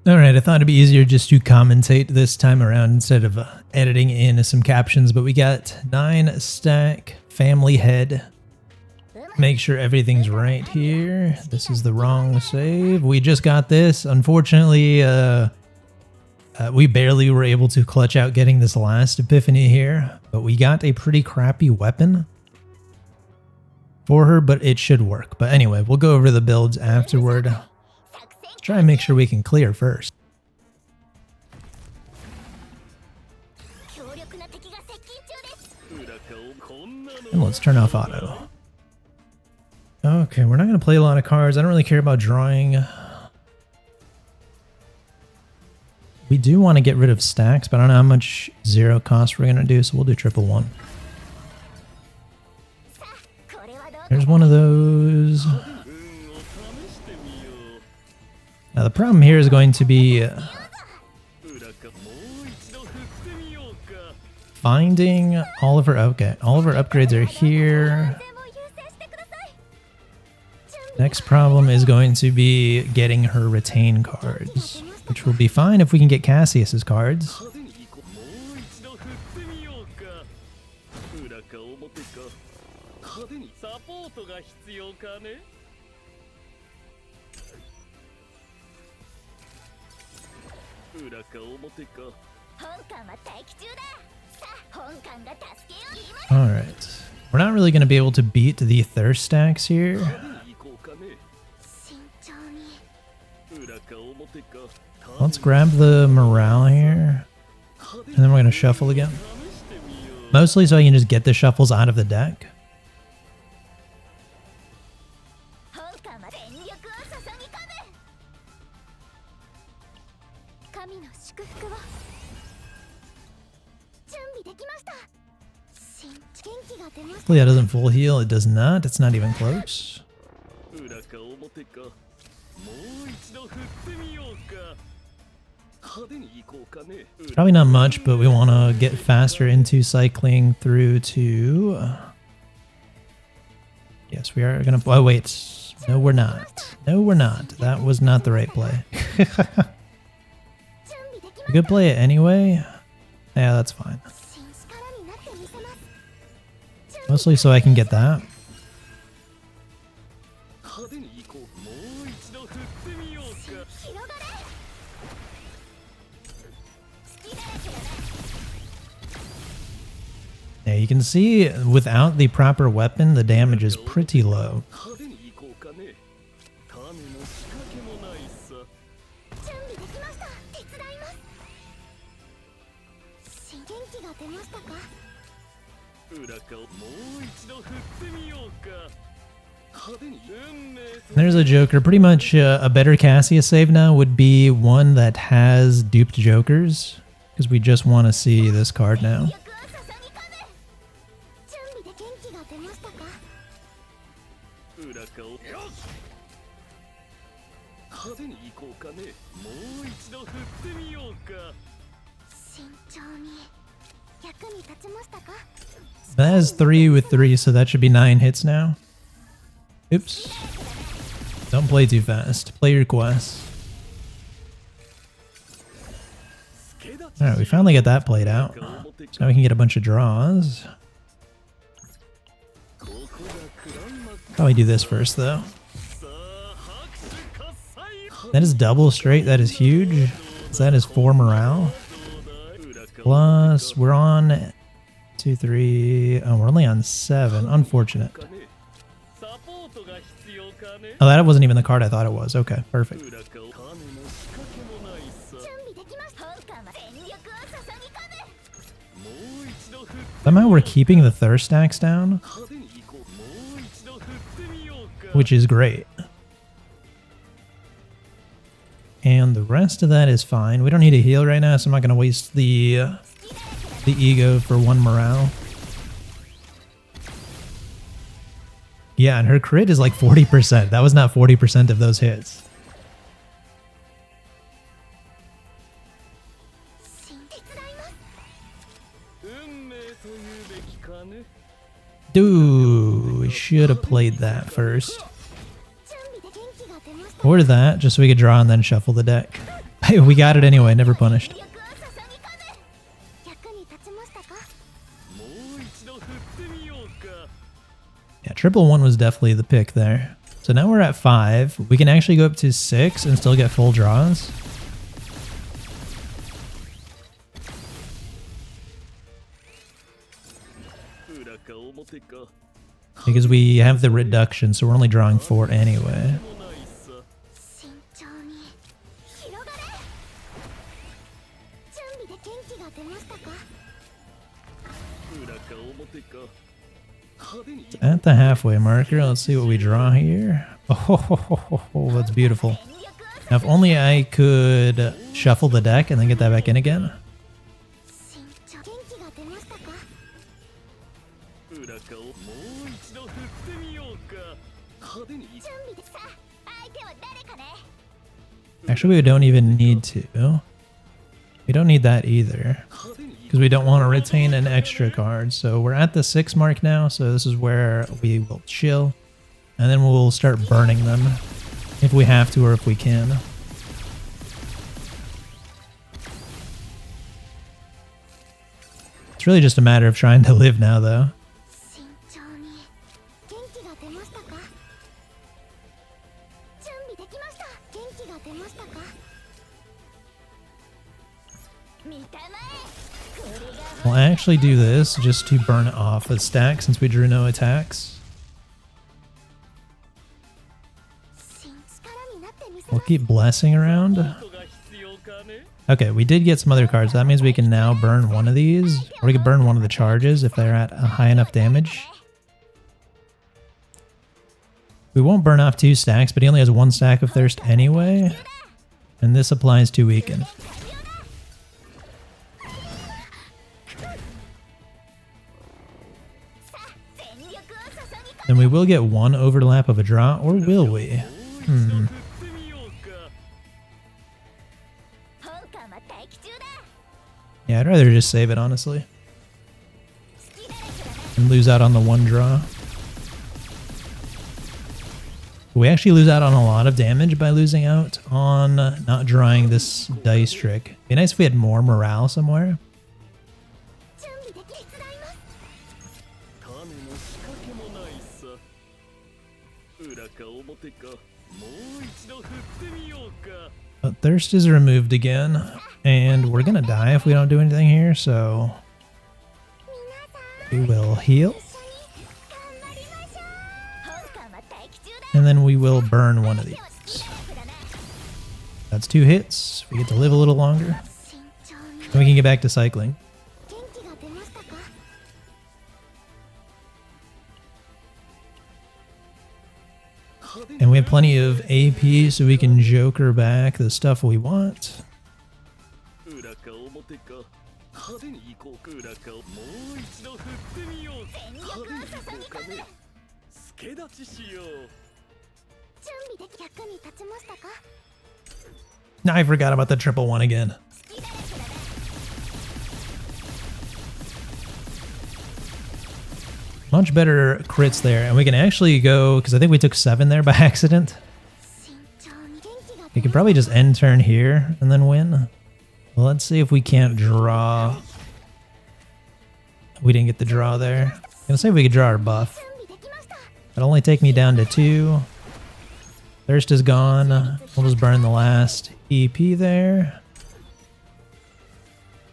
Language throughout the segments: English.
Alright, I thought it'd be easier just to commentate this time around instead of editing in some captions, but we got 9 stack family head. Make sure everything's right here. This is the wrong save. We just got this. Unfortunately, we barely were able to clutch out getting this last epiphany here, but we got a pretty crappy weapon for her, but it should work. But anyway, we'll go over the builds afterward. Let's try and make sure we can clear first. And let's turn off auto. Okay, we're not going to play a lot of cards. I don't really care about drawing. We do want to get rid of stacks, but I don't know how much zero cost we're going to do, so we'll do 111. There's one of those. Now the problem here is going to be finding all of her. Okay, all of her upgrades are here. Next problem is going to be getting her retain cards, which will be fine if we can get Cassius's cards. Alright. We're not really going to be able to beat the thirst stacks here. Let's grab the morale here. And then we're going to shuffle again. Mostly so I can just get the shuffles out of the deck. Hopefully that doesn't full heal. It does not. It's not even close. Probably not much, but we want to get faster into cycling through to... Yes, we are going to... Oh, wait. No, we're not. No, we're not. That was not the right play. We could play it anyway. Yeah, that's fine. Mostly so I can get that. Yeah, you can see without the proper weapon, the damage is pretty low. There's a Joker. Pretty much a better Cassius save now would be one that has duped Jokers, because we just want to see this card now. That has 3 with 3, so that should be 9 hits now. Oops. Don't play too fast. Play your quest. Alright, we finally got that played out. So now we can get a bunch of draws. Probably do this first, though. That is double straight. That is huge. So that is 4 morale. Plus, we're on 2, 3. Oh, we're only on 7. Unfortunate. Oh, that wasn't even the card I thought it was. Okay, perfect. Somehow we're keeping the thirst stacks down, which is great. And the rest of that is fine. We don't need a heal right now, so I'm not going to waste the ego for 1 morale. Yeah, and her crit is like 40%. That was not 40% of those hits. Dude, we should have played that first. Or that, just so we could draw and then shuffle the deck. Hey, we got it anyway, never punished. Yeah, triple one was definitely the pick there. So now we're at 5. We can actually go up to 6 and still get full draws. Because we have the reduction, so we're only drawing 4 anyway. At the halfway marker, let's see what we draw here. Oh, that's beautiful. Now, if only I could shuffle the deck and then get that back in again. Actually, we don't even need to. We don't need that either, because we don't want to retain an extra card. So we're at the 6 mark now, so this is where we will chill. And then we'll start burning them if we have to or if we can. It's really just a matter of trying to live now, though. We'll actually do this just to burn off a stack since we drew no attacks. We'll keep blessing around. Okay, we did get some other cards. That means we can now burn one of these, or we can burn one of the charges if they're at a high enough damage. We won't burn off 2 stacks, but he only has 1 stack of thirst anyway. And this applies to weaken. Then we will get 1 overlap of a draw, or will we? Yeah, I'd rather just save it, honestly. And lose out on the 1 draw. We actually lose out on a lot of damage by losing out on not drawing this dice trick. It'd be nice if we had more morale somewhere. But thirst is removed again, and we're gonna die if we don't do anything here, so we will heal. And then we will burn one of these. That's 2 hits. We get to live a little longer. And we can get back to cycling. And we have plenty of AP, so we can joker back the stuff we want. Now I forgot about the triple one again. Much better crits there, and we can actually go, because I think we took 7 there by accident. We could probably just end turn here and then win. Well, let's see if we can't draw. We didn't get the draw there. I'm gonna say we could draw our buff. It'll only take me down to 2. Thirst is gone. We'll just burn the last EP there.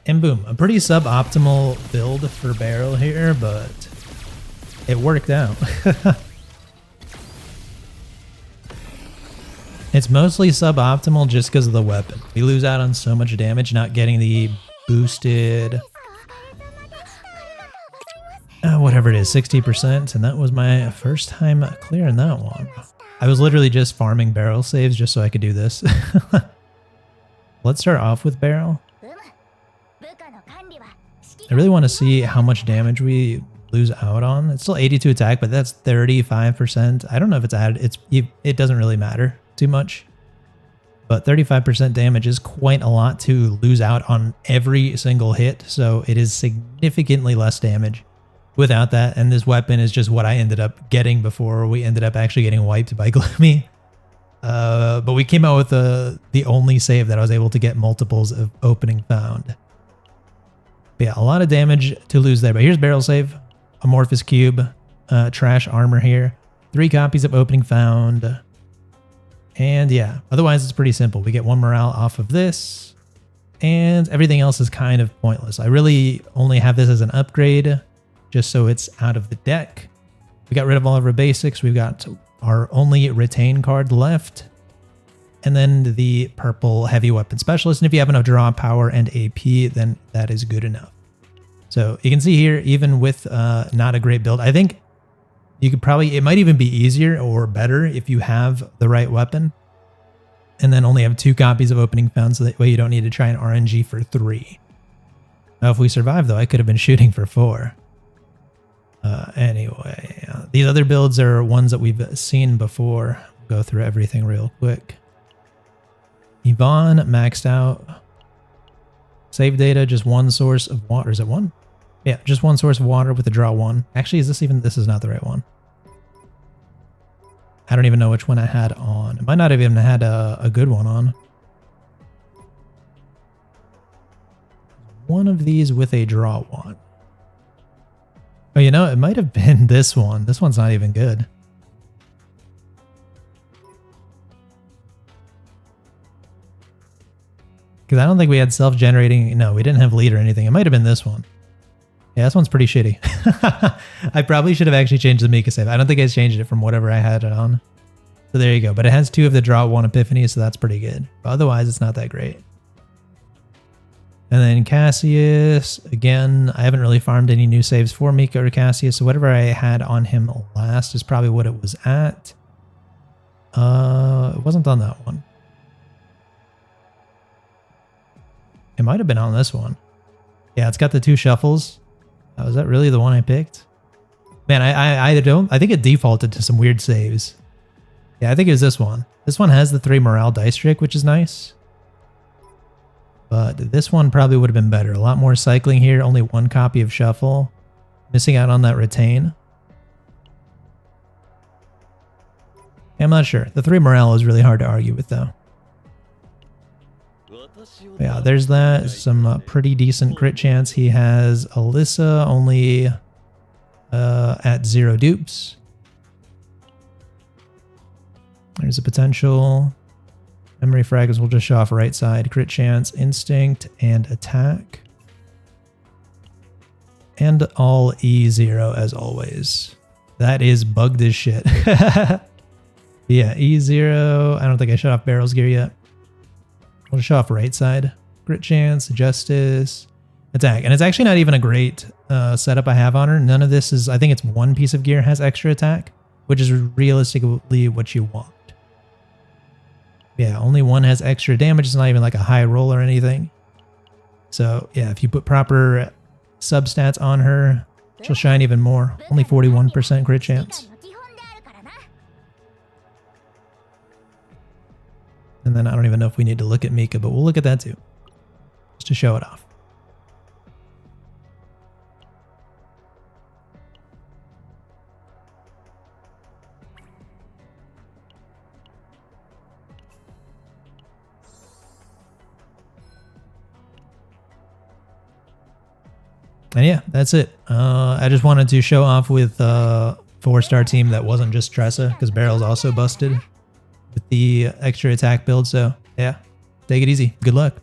And boom, a pretty suboptimal build for barrel here, but it worked out. It's mostly suboptimal just because of the weapon. We lose out on so much damage not getting the boosted, whatever it is, 60%, and that was my first time clearing that one. I was literally just farming barrel saves just so I could do this. Let's start off with barrel. I really want to see how much damage we lose out on. It's still 82 attack, but that's 35%. I don't know if it's added. It doesn't really matter too much. But 35% damage is quite a lot to lose out on every single hit. So it is significantly less damage without that. And this weapon is just what I ended up getting before we ended up actually getting wiped by Gloomy. But we came out with the only save that I was able to get multiples of opening found. But yeah, a lot of damage to lose there. But here's barrel save, amorphous cube, trash armor here, 3 copies of opening found. And yeah, otherwise it's pretty simple. We get 1 morale off of this, and everything else is kind of pointless. I really only have this as an upgrade, just so it's out of the deck. We got rid of all of our basics. We've got our only retain card left, and then the purple heavy weapon specialist. And if you have enough draw power and AP, then that is good enough. So you can see here, even with not a great build, I think you could probably, it might even be easier or better if you have the right weapon and then only have 2 copies of opening found, so that way you don't need to try an RNG for 3. Now, if we survive though, I could have been shooting for 4. Anyway, these other builds are ones that we've seen before. Go through everything real quick. Yvonne maxed out. Save data, just 1 source of water. Is it 1? Yeah, just 1 source of water with a draw 1. Actually, is this even, this is not the right one. I don't even know which one I had on. It might not have even had a good one on. One of these with a draw 1. Oh, you know, it might have been this one. This one's not even good. Because I don't think we had self-generating. No, we didn't have lead or anything. It might have been this one. Yeah, this one's pretty shitty. I probably should have actually changed the Mika save. I don't think I changed it from whatever I had it on. So there you go. But it has 2 of the draw 1 epiphany, so that's pretty good. But otherwise, it's not that great. And then Cassius, again, I haven't really farmed any new saves for Mika or Cassius, so whatever I had on him last is probably what it was at. It wasn't on that one. It might have been on this one. Yeah, it's got the 2 shuffles. Was that really the one I picked? Man, I think it defaulted to some weird saves. Yeah, I think it was this one. This one has the 3 morale dice trick, which is nice. But this one probably would have been better. A lot more cycling here. Only 1 copy of shuffle. Missing out on that retain. I'm not sure. The 3 morale is really hard to argue with, though. Yeah, there's that. Some pretty decent crit chance. He has Alyssa only at 0 dupes. There's a potential. Memory fragments will just show off right side. Crit chance, instinct, and attack. And all E0 as always. That is bugged as shit. Yeah, E0. I don't think I shut off barrels gear yet. We'll show off right side. Crit chance, justice, attack. And it's actually not even a great setup I have on her. None of this is, I think it's 1 piece of gear has extra attack, which is realistically what you want. Yeah, only 1 has extra damage. It's not even like a high roll or anything. So yeah, if you put proper substats on her, she'll shine even more. Only 41% crit chance. And then I don't even know if we need to look at Mika, but we'll look at that too. Just to show it off. And yeah, that's it. I just wanted to show off with a 4-star team that wasn't just Tressa, because Barrel's also busted with the extra attack build. So yeah, take it easy. Good luck.